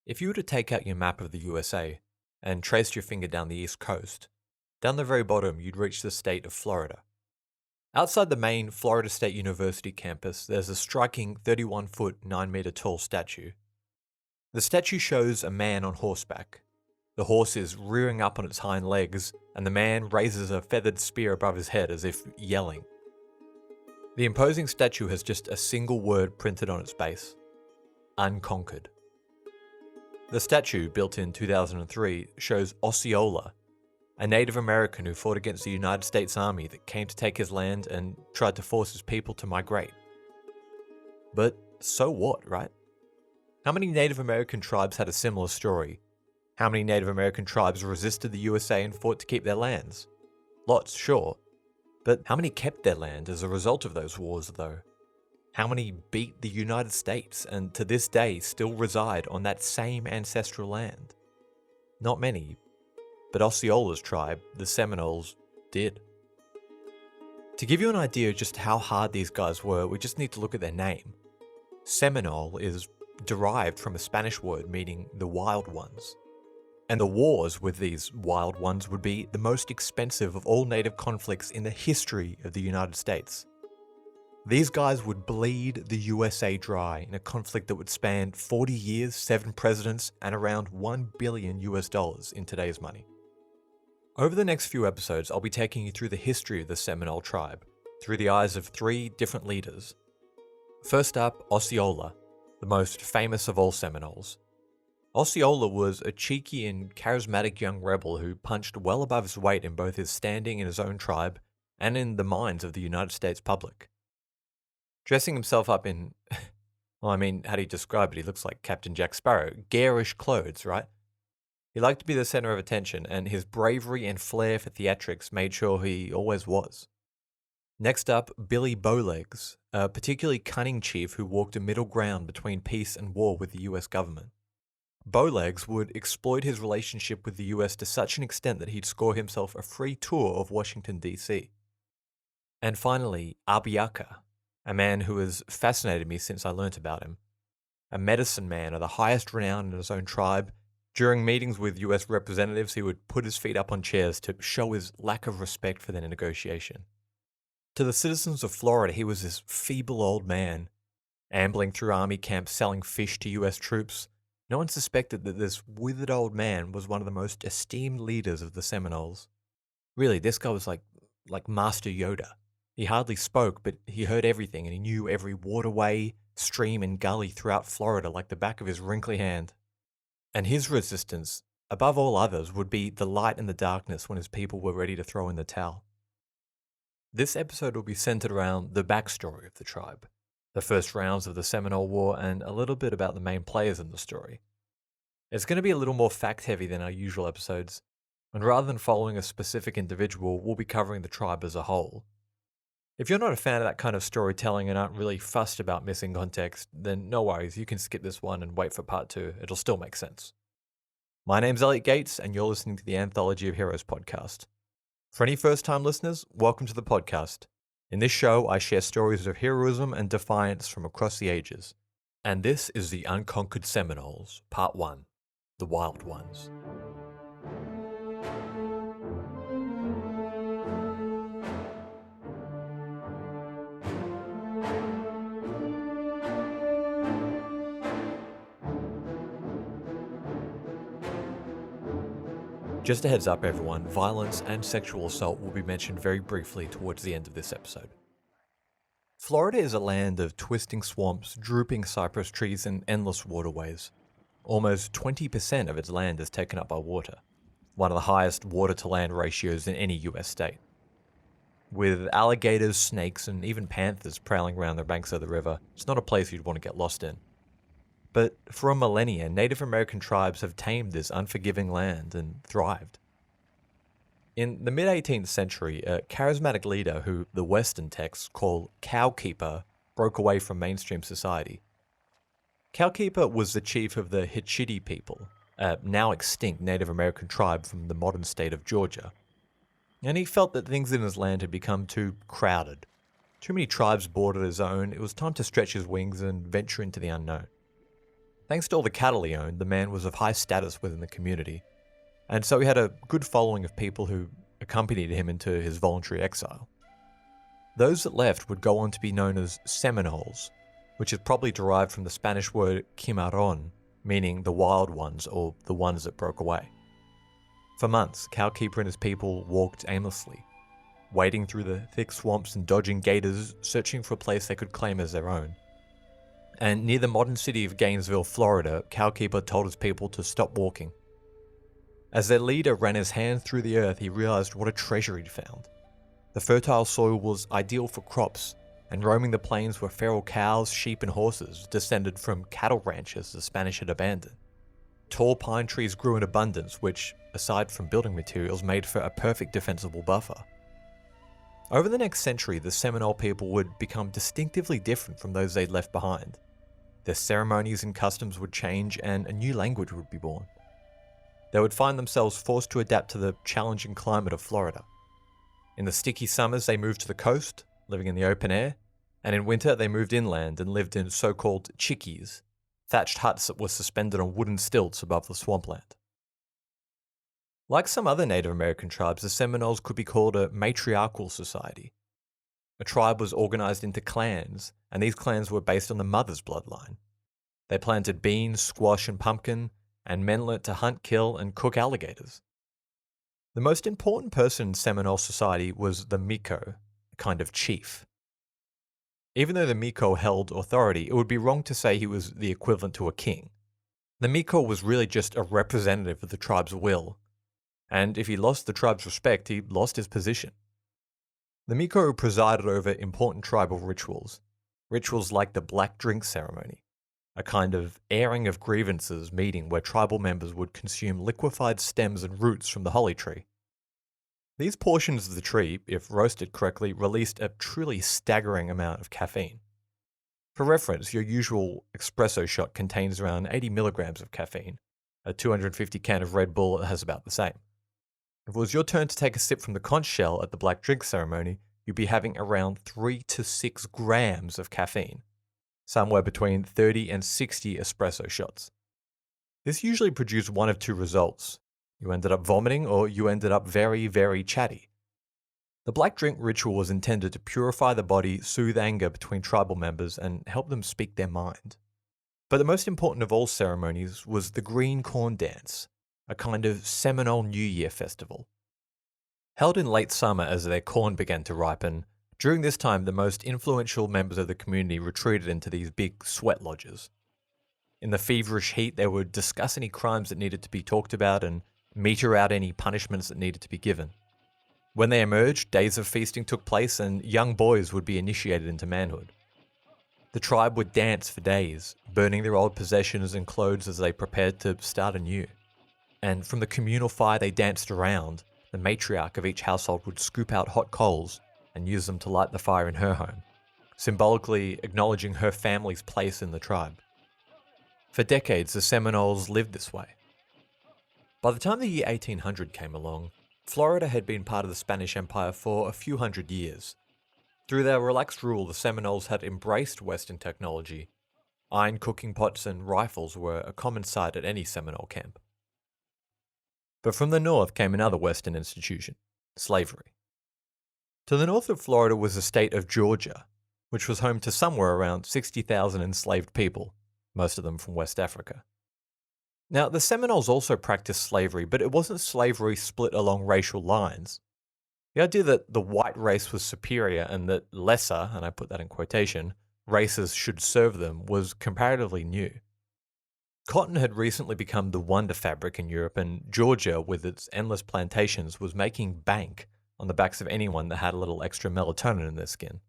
If you were to take out your map of the USA and trace your finger down the East Coast, down the very bottom you'd reach the state of Florida. Outside the main Florida State University campus, there's a striking 31-foot, 9-meter tall statue. The statue shows a man on horseback. The horse is rearing up on its hind legs, and the man raises a feathered spear above his head as if yelling. The imposing statue has just a single word printed on its base: Unconquered. The statue, built in 2003, shows Osceola, a Native American who fought against the United States Army that came to take his land and tried to force his people to migrate. But so what, right? How many Native American tribes had a similar story? How many Native American tribes resisted the USA and fought to keep their lands? Lots, sure. But how many kept their land as a result of those wars, though? How many beat the United States and to this day still reside on that same ancestral land? Not many, but Osceola's tribe, the Seminoles, did. To give you an idea of just how hard these guys were, we just need to look at their name. Seminole is derived from a Spanish word meaning the wild ones. And the wars with these wild ones would be the most expensive of all native conflicts in the history of the United States. These guys would bleed the USA dry in a conflict that would span 40 years, 7 presidents, and around $1 billion in today's money. Over the next few episodes, I'll be taking you through the history of the Seminole tribe, through the eyes of 3 different leaders. First up, Osceola, the most famous of all Seminoles. Osceola was a cheeky and charismatic young rebel who punched well above his weight in both his standing in his own tribe and in the minds of the United States public. Dressing himself up in, how do you describe it? He looks like Captain Jack Sparrow. Garish clothes, right? He liked to be the center of attention, and his bravery and flair for theatrics made sure he always was. Next up, Billy Bowlegs, a particularly cunning chief who walked a middle ground between peace and war with the US government. Bowlegs would exploit his relationship with the US to such an extent that he'd score himself a free tour of Washington, D.C. And finally, Abiaka, a man who has fascinated me since I learnt about him. A medicine man of the highest renown in his own tribe. During meetings with US representatives, he would put his feet up on chairs to show his lack of respect for their negotiation. To the citizens of Florida, he was this feeble old man, ambling through army camps selling fish to US troops. No one suspected that this withered old man was one of the most esteemed leaders of the Seminoles. Really, this guy was like Master Yoda. He hardly spoke, but he heard everything and he knew every waterway, stream, and gully throughout Florida like the back of his wrinkly hand. And his resistance, above all others, would be the light in the darkness when his people were ready to throw in the towel. This episode will be centered around the backstory of the tribe, the first rounds of the Seminole War, and a little bit about the main players in the story. It's going to be a little more fact-heavy than our usual episodes, and rather than following a specific individual, we'll be covering the tribe as a whole. If you're not a fan of that kind of storytelling and aren't really fussed about missing context, then no worries, you can skip this one and wait for part 2. It'll still make sense. My name's Elliot Gates, and you're listening to the Anthology of Heroes podcast. For any first-time listeners, welcome to the podcast. In this show, I share stories of heroism and defiance from across the ages. And this is the Unconquered Seminoles, Part 1, The Wild Ones. Just a heads up everyone, violence and sexual assault will be mentioned very briefly towards the end of this episode. Florida is a land of twisting swamps, drooping cypress trees, and endless waterways. Almost 20% of its land is taken up by water, one of the highest water-to-land ratios in any US state. With alligators, snakes, and even panthers prowling around the banks of the river, it's not a place you'd want to get lost in. But for a millennia, Native American tribes have tamed this unforgiving land and thrived. In the mid-18th century, a charismatic leader who the Western texts call Cowkeeper broke away from mainstream society. Cowkeeper was the chief of the Hitchiti people, a now extinct Native American tribe from the modern state of Georgia. And he felt that things in his land had become too crowded. Too many tribes bordered his own. It was time to stretch his wings and venture into the unknown. Thanks to all the cattle he owned, the man was of high status within the community, and so he had a good following of people who accompanied him into his voluntary exile. Those that left would go on to be known as Seminoles, which is probably derived from the Spanish word cimarron, meaning the wild ones or the ones that broke away. For months, Cowkeeper and his people walked aimlessly, wading through the thick swamps and dodging gators, searching for a place they could claim as their own. And near the modern city of Gainesville, Florida, Cowkeeper told his people to stop walking. As their leader ran his hand through the earth, he realized what a treasure he'd found. The fertile soil was ideal for crops, and roaming the plains were feral cows, sheep, and horses descended from cattle ranches the Spanish had abandoned. Tall pine trees grew in abundance, which, aside from building materials, made for a perfect defensible buffer. Over the next century, the Seminole people would become distinctively different from those they'd left behind. Their ceremonies and customs would change, and a new language would be born. They would find themselves forced to adapt to the challenging climate of Florida. In the sticky summers, they moved to the coast, living in the open air, and in winter they moved inland and lived in so-called chickees, thatched huts that were suspended on wooden stilts above the swampland. Like some other Native American tribes, the Seminoles could be called a matriarchal society. A tribe was organized into clans, and these clans were based on the mother's bloodline. They planted beans, squash, and pumpkin, and men learnt to hunt, kill, and cook alligators. The most important person in Seminole society was the Miko, a kind of chief. Even though the Miko held authority, it would be wrong to say he was the equivalent to a king. The Miko was really just a representative of the tribe's will, and if he lost the tribe's respect, he lost his position. The Miko presided over important tribal rituals like the black drink ceremony, a kind of airing of grievances meeting where tribal members would consume liquefied stems and roots from the holly tree. These portions of the tree, if roasted correctly, released a truly staggering amount of caffeine. For reference, your usual espresso shot contains around 80 milligrams of caffeine. A 250 can of Red Bull has about the same. If it was your turn to take a sip from the conch shell at the black drink ceremony, you'd be having around 3 to 6 grams of caffeine, somewhere between 30 and 60 espresso shots. This usually produced one of two results. You ended up vomiting, or you ended up very, very chatty. The black drink ritual was intended to purify the body, soothe anger between tribal members, and help them speak their mind. But the most important of all ceremonies was the green corn dance, a kind of Seminole New Year festival. Held in late summer as their corn began to ripen, during this time the most influential members of the community retreated into these big sweat lodges. In the feverish heat, they would discuss any crimes that needed to be talked about and meter out any punishments that needed to be given. When they emerged, days of feasting took place and young boys would be initiated into manhood. The tribe would dance for days, burning their old possessions and clothes as they prepared to start anew. And from the communal fire they danced around, the matriarch of each household would scoop out hot coals and use them to light the fire in her home, symbolically acknowledging her family's place in the tribe. For decades, the Seminoles lived this way. By the time the year 1800 came along, Florida had been part of the Spanish Empire for a few hundred years. Through their relaxed rule, the Seminoles had embraced Western technology. Iron cooking pots and rifles were a common sight at any Seminole camp. But from the north came another Western institution, slavery. To the north of Florida was the state of Georgia, which was home to somewhere around 60,000 enslaved people, most of them from West Africa. Now, the Seminoles also practiced slavery, but it wasn't slavery split along racial lines. The idea that the white race was superior and that lesser, and I put that in quotation, races should serve them was comparatively new. Cotton had recently become the wonder fabric in Europe, and Georgia, with its endless plantations, was making bank on the backs of anyone that had a little extra melatonin in their skin.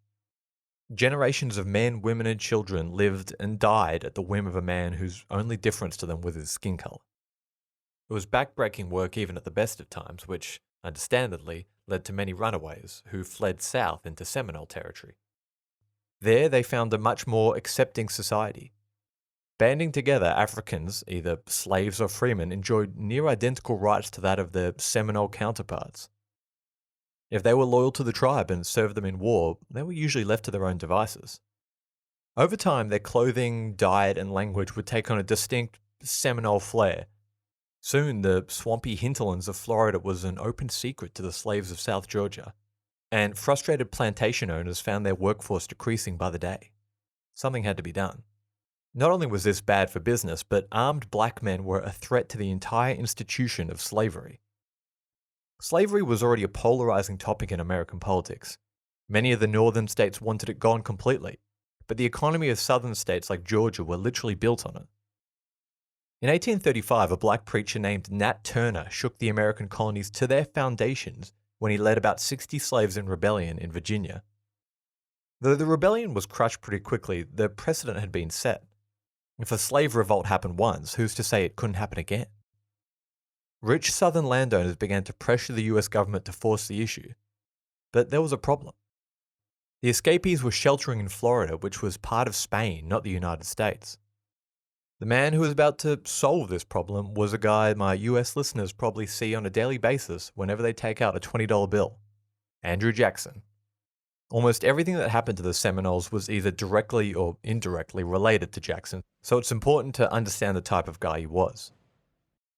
Generations of men, women, and children lived and died at the whim of a man whose only difference to them was his skin color. It was backbreaking work even at the best of times, which, understandably, led to many runaways who fled south into Seminole territory. There they found a much more accepting society. Banding together, Africans, either slaves or freemen, enjoyed near identical rights to that of their Seminole counterparts. If they were loyal to the tribe and served them in war, they were usually left to their own devices. Over time, their clothing, diet, and language would take on a distinct Seminole flair. Soon, the swampy hinterlands of Florida was an open secret to the slaves of South Georgia, and frustrated plantation owners found their workforce decreasing by the day. Something had to be done. Not only was this bad for business, but armed black men were a threat to the entire institution of slavery. Slavery was already a polarizing topic in American politics. Many of the northern states wanted it gone completely, but the economy of southern states like Georgia were literally built on it. In 1835, a black preacher named Nat Turner shook the American colonies to their foundations when he led about 60 slaves in rebellion in Virginia. Though the rebellion was crushed pretty quickly, the precedent had been set. If a slave revolt happened once, who's to say it couldn't happen again? Rich southern landowners began to pressure the US government to force the issue. But there was a problem. The escapees were sheltering in Florida, which was part of Spain, not the United States. The man who was about to solve this problem was a guy my US listeners probably see on a daily basis whenever they take out a $20 bill. Andrew Jackson. Almost everything that happened to the Seminoles was either directly or indirectly related to Jackson, so it's important to understand the type of guy he was.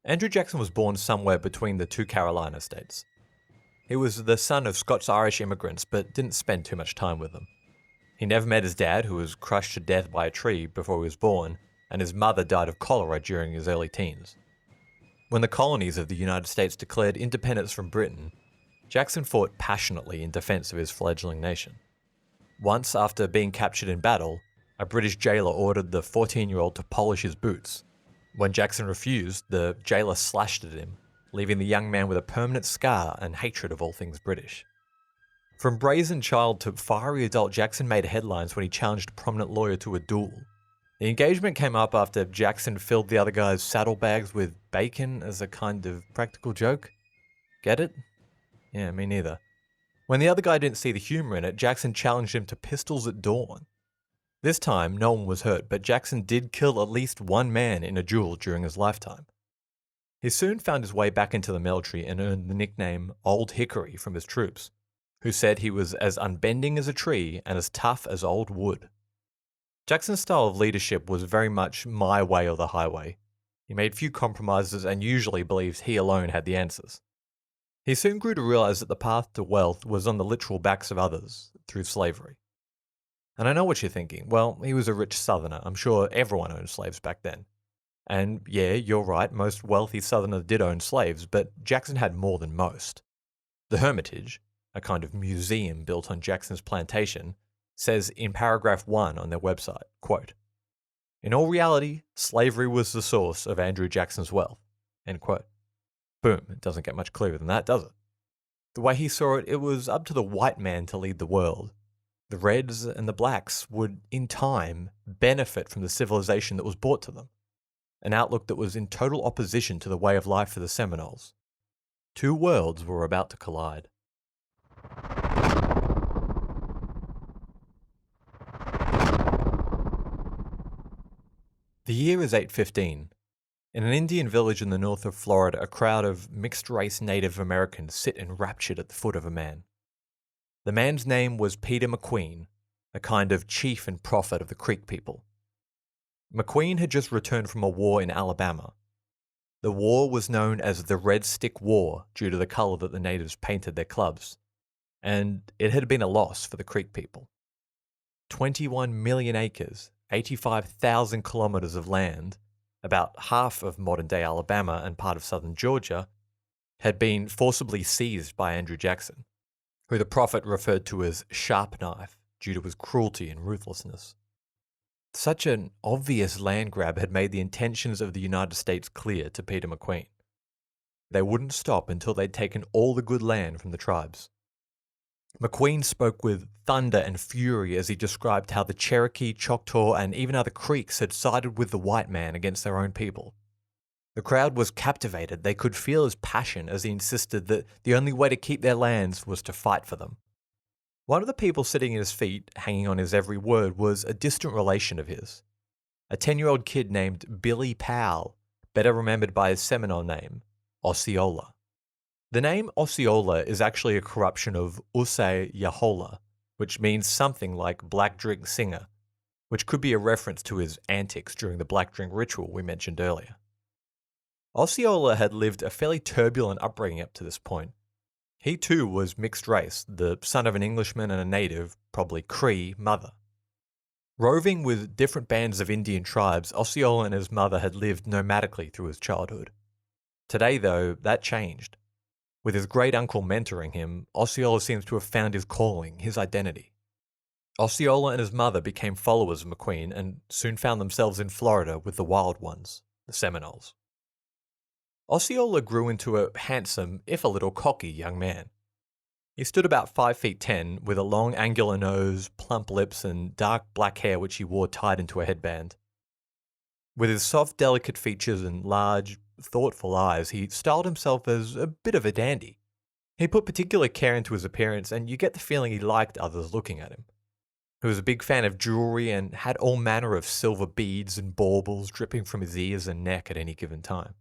Andrew Jackson was born somewhere between the two Carolina states. He was the son of Scots-Irish immigrants, but didn't spend too much time with them. He never met his dad, who was crushed to death by a tree before he was born, and his mother died of cholera during his early teens. When the colonies of the United States declared independence from Britain, Jackson fought passionately in defense of his fledgling nation. Once, after being captured in battle, a British jailer ordered the 14-year-old to polish his boots. When Jackson refused, the jailer slashed at him, leaving the young man with a permanent scar and hatred of all things British. From brazen child to fiery adult, Jackson made headlines when he challenged a prominent lawyer to a duel. The engagement came up after Jackson filled the other guy's saddlebags with bacon as a kind of practical joke. Get it? Yeah, me neither. When the other guy didn't see the humor in it, Jackson challenged him to pistols at dawn. This time, no one was hurt, but Jackson did kill at least one man in a duel during his lifetime. He soon found his way back into the military and earned the nickname Old Hickory from his troops, who said he was as unbending as a tree and as tough as old wood. Jackson's style of leadership was very much my way or the highway. He made few compromises and usually believed he alone had the answers. He soon grew to realize that the path to wealth was on the literal backs of others, through slavery. And I know what you're thinking. Well, he was a rich southerner. I'm sure everyone owned slaves back then. And yeah, you're right, most wealthy southerners did own slaves, but Jackson had more than most. The Hermitage, a kind of museum built on Jackson's plantation, says in paragraph 1 on their website, quote, "In all reality, slavery was the source of Andrew Jackson's wealth." End quote. Boom, it doesn't get much clearer than that, does it? The way he saw it, it was up to the white man to lead the world. The Reds and the Blacks would, in time, benefit from the civilization that was brought to them, an outlook that was in total opposition to the way of life for the Seminoles. Two worlds were about to collide. The year is 815. In an Indian village in the north of Florida, a crowd of mixed-race Native Americans sit enraptured at the foot of a man. The man's name was Peter McQueen, a kind of chief and prophet of the Creek people. McQueen had just returned from a war in Alabama. The war was known as the Red Stick War due to the color that the natives painted their clubs, and it had been a loss for the Creek people. 21 million acres, 85,000 kilometers of land, about half of modern-day Alabama and part of southern Georgia, had been forcibly seized by Andrew Jackson, who the prophet referred to as Sharp Knife due to his cruelty and ruthlessness. Such an obvious land grab had made the intentions of the United States clear to Peter McQueen. They wouldn't stop until they'd taken all the good land from the tribes. McQueen spoke with thunder and fury as he described how the Cherokee, Choctaw, and even other Creeks had sided with the white man against their own people. The crowd was captivated. They could feel his passion as he insisted that the only way to keep their lands was to fight for them. One of the people sitting at his feet, hanging on his every word, was a distant relation of his. A 10-year-old kid named Billy Powell, better remembered by his Seminole name, Osceola. The name Osceola is actually a corruption of Use Yahola, which means something like black drink singer. which could be a reference to his antics during the black drink ritual we mentioned earlier. Osceola had lived a fairly turbulent upbringing up to this point. He too was mixed race, the son of an Englishman and a native, probably Cree, mother. Roving with different bands of Indian tribes, Osceola and his mother had lived nomadically through his childhood. Today, though, that changed. With his great uncle mentoring him, Osceola seems to have found his calling, his identity. Osceola and his mother became followers of McQueen and soon found themselves in Florida with the Wild Ones, the Seminoles. Osceola grew into a handsome, if a little cocky, young man. He stood about 5'10", with a long angular nose, plump lips, and dark black hair which he wore tied into a headband. With his soft, delicate features and large, thoughtful eyes, he styled himself as a bit of a dandy. He put particular care into his appearance, and you get the feeling he liked others looking at him. He was a big fan of jewelry and had all manner of silver beads and baubles dripping from his ears and neck at any given time.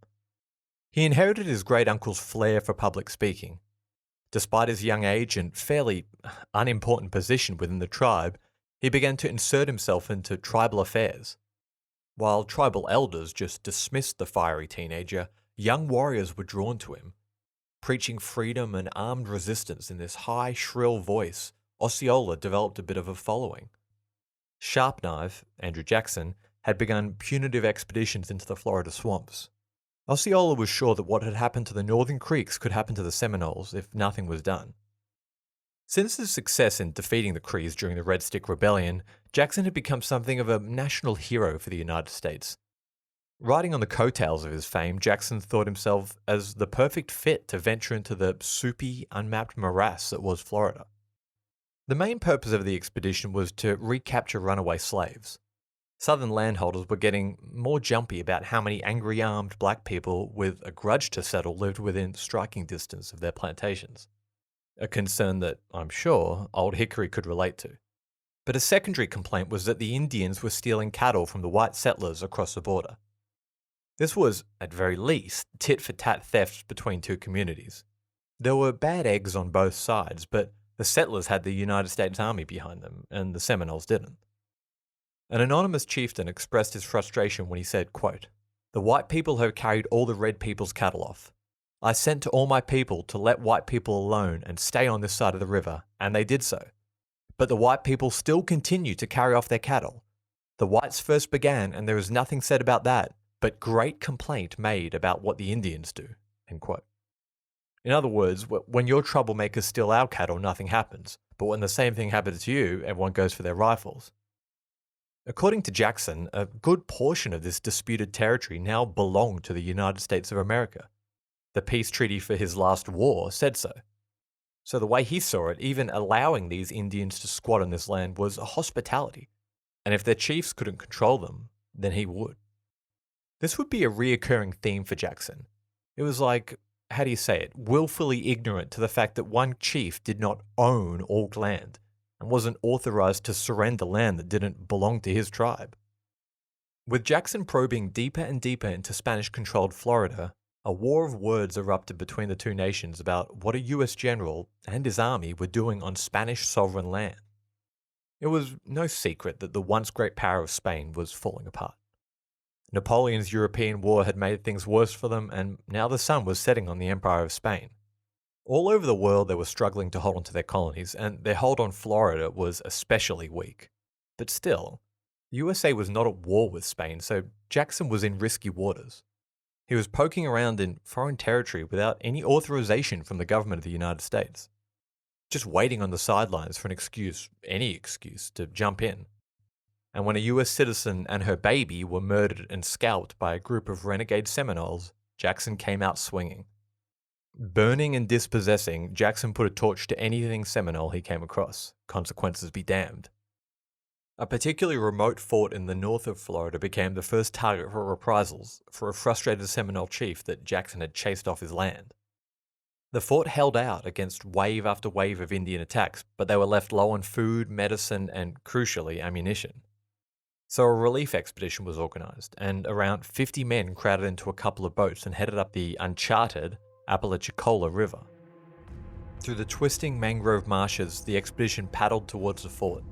He inherited his great-uncle's flair for public speaking. Despite his young age and fairly unimportant position within the tribe, he began to insert himself into tribal affairs. While tribal elders just dismissed the fiery teenager, young warriors were drawn to him. Preaching freedom and armed resistance in this high, shrill voice, Osceola developed a bit of a following. Sharpknife, Andrew Jackson, had begun punitive expeditions into the Florida swamps. Osceola was sure that what had happened to the Northern Creeks could happen to the Seminoles if nothing was done. Since his success in defeating the Crees during the Red Stick Rebellion, Jackson had become something of a national hero for the United States. Riding on the coattails of his fame, Jackson thought himself as the perfect fit to venture into the soupy, unmapped morass that was Florida. The main purpose of the expedition was to recapture runaway slaves. Southern landholders were getting more jumpy about how many angry armed black people with a grudge to settle lived within striking distance of their plantations. A concern that, I'm sure, Old Hickory could relate to. But a secondary complaint was that the Indians were stealing cattle from the white settlers across the border. This was, at very least, tit-for-tat theft between two communities. There were bad eggs on both sides, but the settlers had the United States Army behind them, and the Seminoles didn't. An anonymous chieftain expressed his frustration when he said, quote, "The white people have carried all the red people's cattle off. I sent to all my people to let white people alone and stay on this side of the river, and they did so. But the white people still continue to carry off their cattle. The whites first began, and there is nothing said about that, but great complaint made about what the Indians do." End quote. In other words, when your troublemakers steal our cattle, nothing happens. But when the same thing happens to you, everyone goes for their rifles. According to Jackson, a good portion of this disputed territory now belonged to the United States of America. The peace treaty for his last war said so. So the way he saw it, even allowing these Indians to squat on this land was a hospitality. And if their chiefs couldn't control them, then he would. This would be a reoccurring theme for Jackson. It was like, how do you say it, willfully ignorant to the fact that one chief did not own all land and wasn't authorized to surrender land that didn't belong to his tribe. With Jackson probing deeper and deeper into Spanish-controlled Florida, a war of words erupted between the two nations about what a US general and his army were doing on Spanish sovereign land. It was no secret that the once great power of Spain was falling apart. Napoleon's European war had made things worse for them, and now the sun was setting on the Empire of Spain. All over the world they were struggling to hold on to their colonies, and their hold on Florida was especially weak. But still, the USA was not at war with Spain, so Jackson was in risky waters. He was poking around in foreign territory without any authorization from the government of the United States. Just waiting on the sidelines for an excuse, any excuse, to jump in. And when a US citizen and her baby were murdered and scalped by a group of renegade Seminoles, Jackson came out swinging. Burning and dispossessing, Jackson put a torch to anything Seminole he came across. Consequences be damned. A particularly remote fort in the north of Florida became the first target for reprisals for a frustrated Seminole chief that Jackson had chased off his land. The fort held out against wave after wave of Indian attacks, but they were left low on food, medicine, and, crucially, ammunition. So a relief expedition was organized, and around 50 men crowded into a couple of boats and headed up the uncharted Apalachicola River. Through the twisting mangrove marshes, the expedition paddled towards the fort.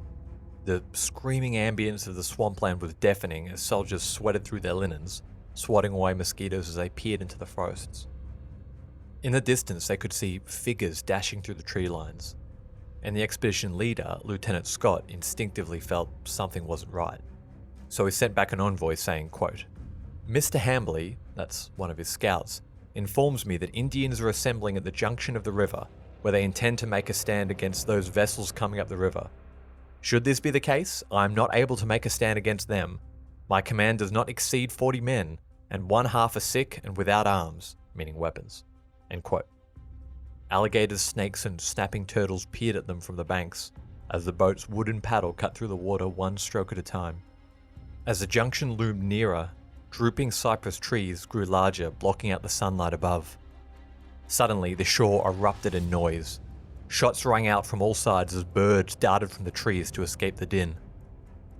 The screaming ambience of the swampland was deafening as soldiers sweated through their linens, swatting away mosquitoes as they peered into the forests. In the distance, they could see figures dashing through the tree lines, and the expedition leader, Lieutenant Scott, instinctively felt something wasn't right. So he sent back an envoy saying, quote, "Mr. Hambly," that's one of his scouts, "informs me that Indians are assembling at the junction of the river, where they intend to make a stand against those vessels coming up the river. Should this be the case, I am not able to make a stand against them. My command does not exceed 40 men, and one half are sick and without arms," meaning weapons. End quote. Alligators, snakes, and snapping turtles peered at them from the banks, as the boat's wooden paddle cut through the water one stroke at a time. As the junction loomed nearer, drooping cypress trees grew larger, blocking out the sunlight above. Suddenly, the shore erupted in noise. Shots rang out from all sides as birds darted from the trees to escape the din.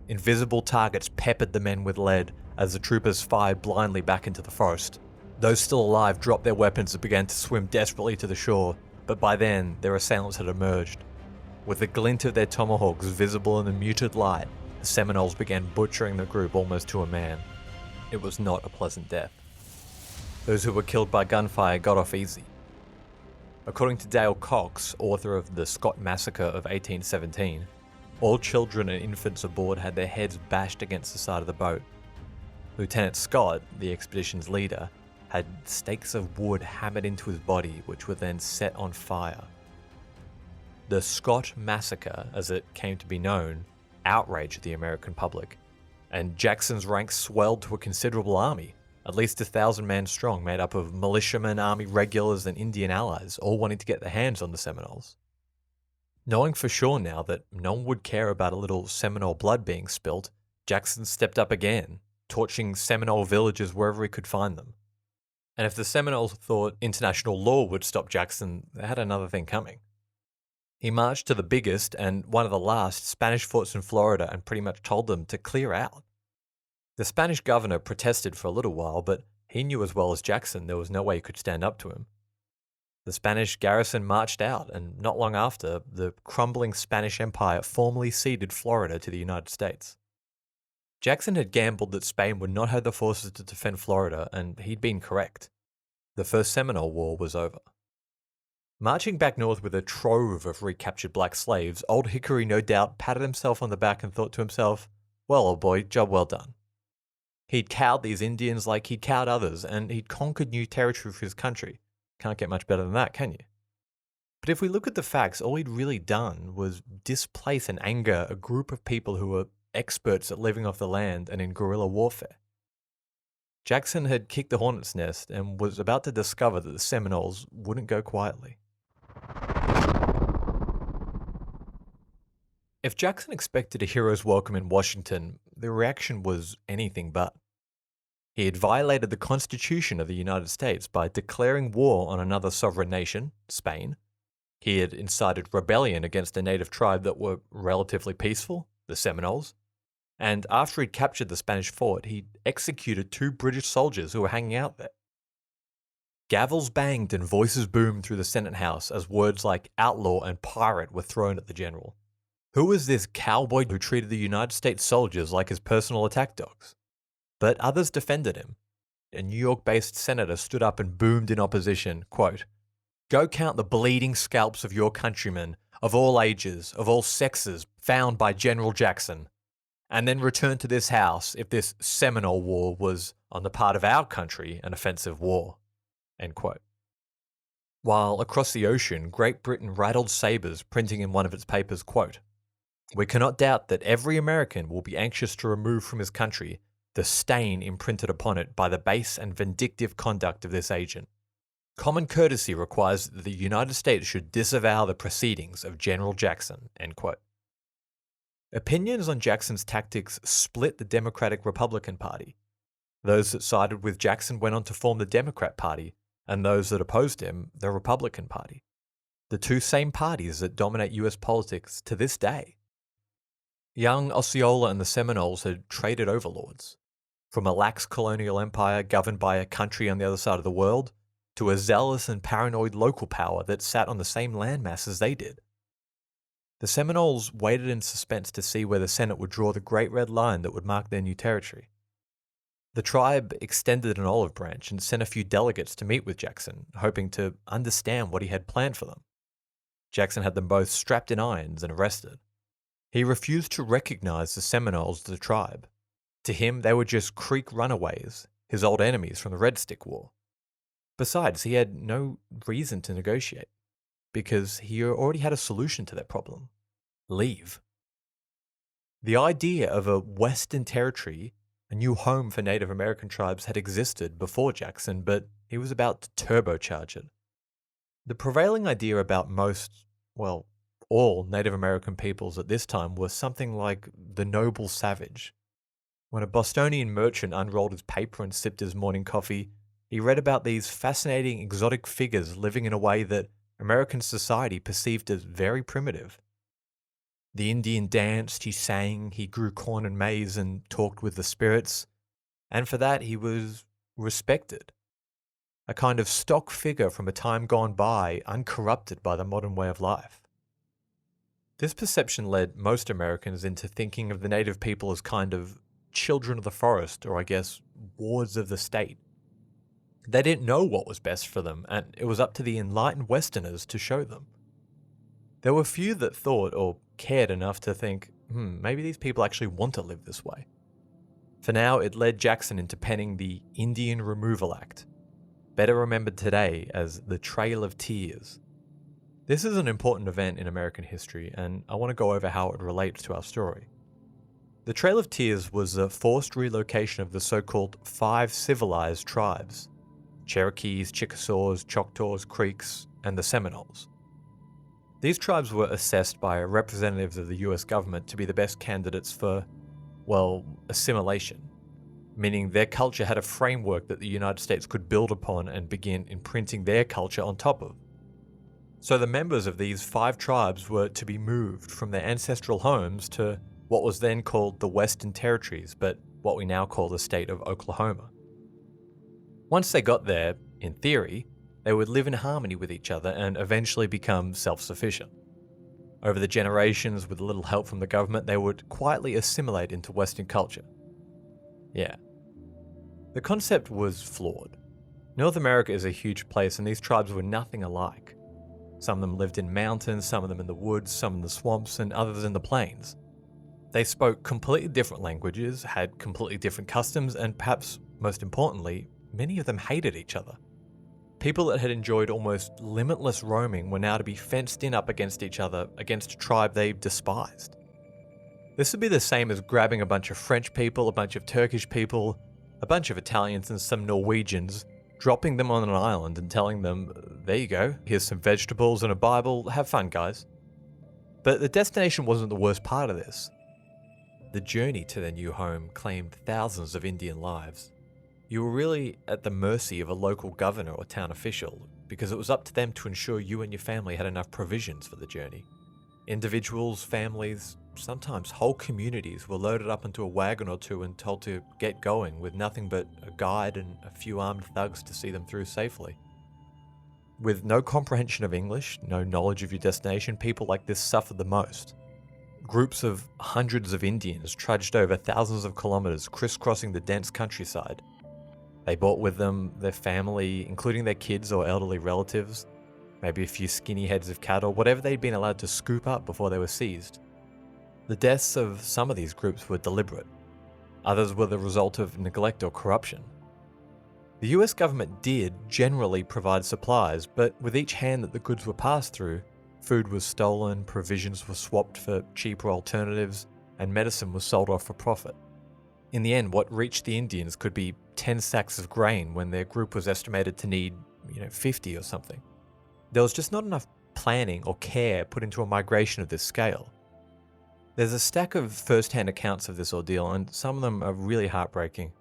Invisible targets peppered the men with lead as the troopers fired blindly back into the forest. Those still alive dropped their weapons and began to swim desperately to the shore, but by then, their assailants had emerged. With the glint of their tomahawks visible in the muted light, the Seminoles began butchering the group almost to a man. It was not a pleasant death. Those who were killed by gunfire got off easy. According to Dale Cox, author of The Scott Massacre of 1817, all children and infants aboard had their heads bashed against the side of the boat. Lieutenant Scott, the expedition's leader, had stakes of wood hammered into his body, which were then set on fire. The Scott Massacre, as it came to be known, outraged the American public, and Jackson's ranks swelled to a considerable army, at least 1,000 men strong, made up of militiamen, army regulars, and Indian allies, all wanting to get their hands on the Seminoles. Knowing for sure now that no one would care about a little Seminole blood being spilt, Jackson stepped up again, torching Seminole villages wherever he could find them. And if the Seminoles thought international law would stop Jackson, they had another thing coming. He marched to the biggest and one of the last Spanish forts in Florida and pretty much told them to clear out. The Spanish governor protested for a little while, but he knew as well as Jackson there was no way he could stand up to him. The Spanish garrison marched out, and not long after, the crumbling Spanish Empire formally ceded Florida to the United States. Jackson had gambled that Spain would not have the forces to defend Florida, and he'd been correct. The First Seminole War was over. Marching back north with a trove of recaptured black slaves, Old Hickory no doubt patted himself on the back and thought to himself, "Well, old boy, job well done." He'd cowed these Indians like he'd cowed others, and he'd conquered new territory for his country. Can't get much better than that, can you? But if we look at the facts, all he'd really done was displace and anger a group of people who were experts at living off the land and in guerrilla warfare. Jackson had kicked the hornet's nest and was about to discover that the Seminoles wouldn't go quietly. If Jackson expected a hero's welcome in Washington, the reaction was anything but. He had violated the Constitution of the United States by declaring war on another sovereign nation, Spain. He had incited rebellion against a native tribe that were relatively peaceful, the Seminoles. And after he'd captured the Spanish fort, he'd executed 2 British soldiers who were hanging out there. Gavels banged and voices boomed through the Senate House as words like outlaw and pirate were thrown at the general. Who was this cowboy who treated the United States soldiers like his personal attack dogs? But others defended him. A New York-based senator stood up and boomed in opposition, quote, "Go count the bleeding scalps of your countrymen, of all ages, of all sexes, found by General Jackson, and then return to this house if this Seminole War was, on the part of our country, an offensive war." End quote. While across the ocean, Great Britain rattled sabres, printing in one of its papers, quote, "We cannot doubt that every American will be anxious to remove from his country the stain imprinted upon it by the base and vindictive conduct of this agent. Common courtesy requires that the United States should disavow the proceedings of General Jackson." End quote. Opinions on Jackson's tactics split the Democratic-Republican Party. Those that sided with Jackson went on to form the Democrat Party, and those that opposed him, the Republican Party. The two same parties that dominate US politics to this day. Young Osceola and the Seminoles had traded overlords. From a lax colonial empire governed by a country on the other side of the world, to a zealous and paranoid local power that sat on the same landmass as they did. The Seminoles waited in suspense to see where the Senate would draw the Great Red Line that would mark their new territory. The tribe extended an olive branch and sent a few delegates to meet with Jackson, hoping to understand what he had planned for them. Jackson had them both strapped in irons and arrested. He refused to recognize the Seminoles as a tribe. To him, they were just Creek runaways, his old enemies from the Red Stick War. Besides, he had no reason to negotiate, because he already had a solution to their problem: leave. The idea of a Western Territory, a new home for Native American tribes, had existed before Jackson, but he was about to turbocharge it. The prevailing idea about most, well, all Native American peoples at this time was something like the noble savage. When a Bostonian merchant unrolled his paper and sipped his morning coffee, he read about these fascinating exotic figures living in a way that American society perceived as very primitive. The Indian danced, he sang, he grew corn and maize and talked with the spirits, and for that he was respected. A kind of stock figure from a time gone by, uncorrupted by the modern way of life. This perception led most Americans into thinking of the native people as kind of children of the forest, or I guess, wards of the state. They didn't know what was best for them, and it was up to the enlightened Westerners to show them. There were few that thought or cared enough to think, maybe these people actually want to live this way. For now, it led Jackson into penning the Indian Removal Act, better remembered today as the Trail of Tears. This is an important event in American history, and I want to go over how it relates to our story. The Trail of Tears was a forced relocation of the so-called 5 civilized tribes: Cherokees, Chickasaws, Choctaws, Creeks, and the Seminoles. These tribes were assessed by representatives of the US government to be the best candidates for, well, assimilation, meaning their culture had a framework that the United States could build upon and begin imprinting their culture on top of. So the members of these 5 tribes were to be moved from their ancestral homes to what was then called the Western Territories, but what we now call the state of Oklahoma. Once they got there, in theory, they would live in harmony with each other and eventually become self-sufficient. Over the generations, with a little help from the government, they would quietly assimilate into Western culture. Yeah. The concept was flawed. North America is a huge place, and these tribes were nothing alike. Some of them lived in mountains, some of them in the woods, some in the swamps, and others in the plains. They spoke completely different languages, had completely different customs, and perhaps most importantly, many of them hated each other. People that had enjoyed almost limitless roaming were now to be fenced in up against each other, against a tribe they despised. This would be the same as grabbing a bunch of French people, a bunch of Turkish people, a bunch of Italians and some Norwegians, dropping them on an island and telling them, there you go, here's some vegetables and a Bible, have fun guys. But the destination wasn't the worst part of this. The journey to their new home claimed thousands of Indian lives. You were really at the mercy of a local governor or town official, because it was up to them to ensure you and your family had enough provisions for the journey. Individuals, families, sometimes whole communities were loaded up into a wagon or two and told to get going with nothing but a guide and a few armed thugs to see them through safely. With no comprehension of English, no knowledge of your destination, people like this suffered the most. Groups of hundreds of Indians trudged over thousands of kilometers, crisscrossing the dense countryside. They brought with them their family, including their kids or elderly relatives, maybe a few skinny heads of cattle, whatever they'd been allowed to scoop up before they were seized. The deaths of some of these groups were deliberate. Others were the result of neglect or corruption. The US government did generally provide supplies, but with each hand that the goods were passed through, food was stolen, provisions were swapped for cheaper alternatives, and medicine was sold off for profit. In the end, what reached the Indians could be 10 sacks of grain when their group was estimated to need, 50 or something. There was just not enough planning or care put into a migration of this scale. There's a stack of first-hand accounts of this ordeal, and some of them are really heartbreaking.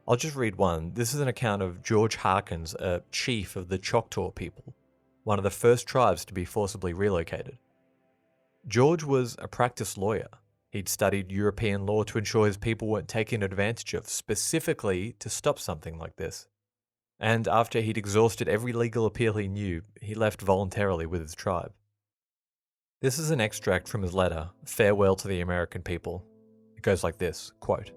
I'll just read one. This is an account of George Harkins, a chief of the Choctaw people, one of the first tribes to be forcibly relocated. George was a practiced lawyer. He'd studied European law to ensure his people weren't taken advantage of, specifically to stop something like this. And after he'd exhausted every legal appeal he knew, he left voluntarily with his tribe. This is an extract from his letter, Farewell to the American People. It goes like this, quote,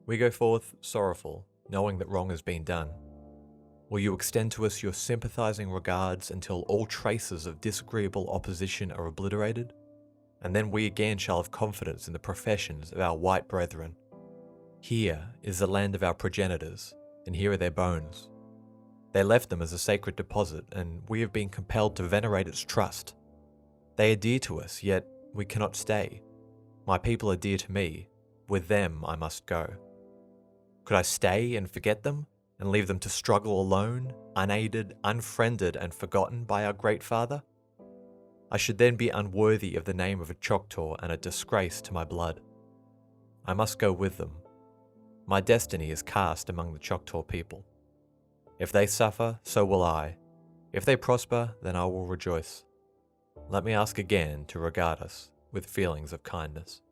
"We go forth sorrowful, knowing that wrong has been done. Will you extend to us your sympathizing regards until all traces of disagreeable opposition are obliterated? And then we again shall have confidence in the professions of our white brethren. Here is the land of our progenitors, and here are their bones. They left them as a sacred deposit, and we have been compelled to venerate its trust. They are dear to us, yet we cannot stay. My people are dear to me. With them I must go. Could I stay and forget them, and leave them to struggle alone, unaided, unfriended, and forgotten by our great father? I should then be unworthy of the name of a Choctaw and a disgrace to my blood. I must go with them. My destiny is cast among the Choctaw people. If they suffer, so will I. If they prosper, then I will rejoice. Let me ask again to regard us with feelings of kindness."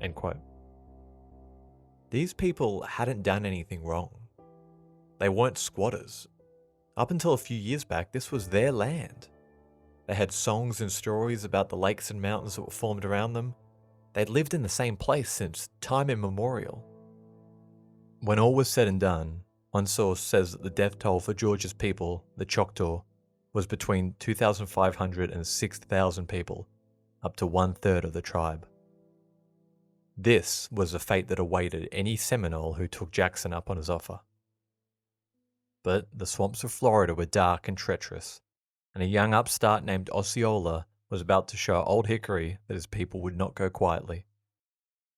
End quote. These people hadn't done anything wrong. They weren't squatters. Up until a few years back, this was their land. They had songs and stories about the lakes and mountains that were formed around them. They'd lived in the same place since time immemorial. When all was said and done, one source says that the death toll for Georgia's people, the Choctaw, was between 2,500 and 6,000 people, up to 1/3 of the tribe. This was the fate that awaited any Seminole who took Jackson up on his offer. But the swamps of Florida were dark and treacherous, and a young upstart named Osceola was about to show Old Hickory that his people would not go quietly.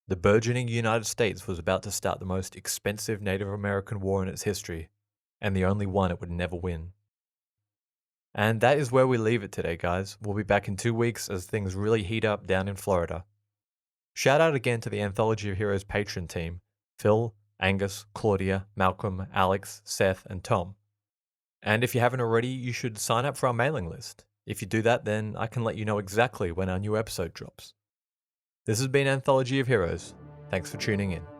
The burgeoning United States was about to start the most expensive Native American war in its history, and the only one it would never win. And that is where we leave it today, guys. We'll be back in 2 weeks as things really heat up down in Florida. Shout out again to the Anthology of Heroes patron team, Phil, Angus, Claudia, Malcolm, Alex, Seth, and Tom. And if you haven't already, you should sign up for our mailing list. If you do that, then I can let you know exactly when our new episode drops. This has been Anthology of Heroes. Thanks for tuning in.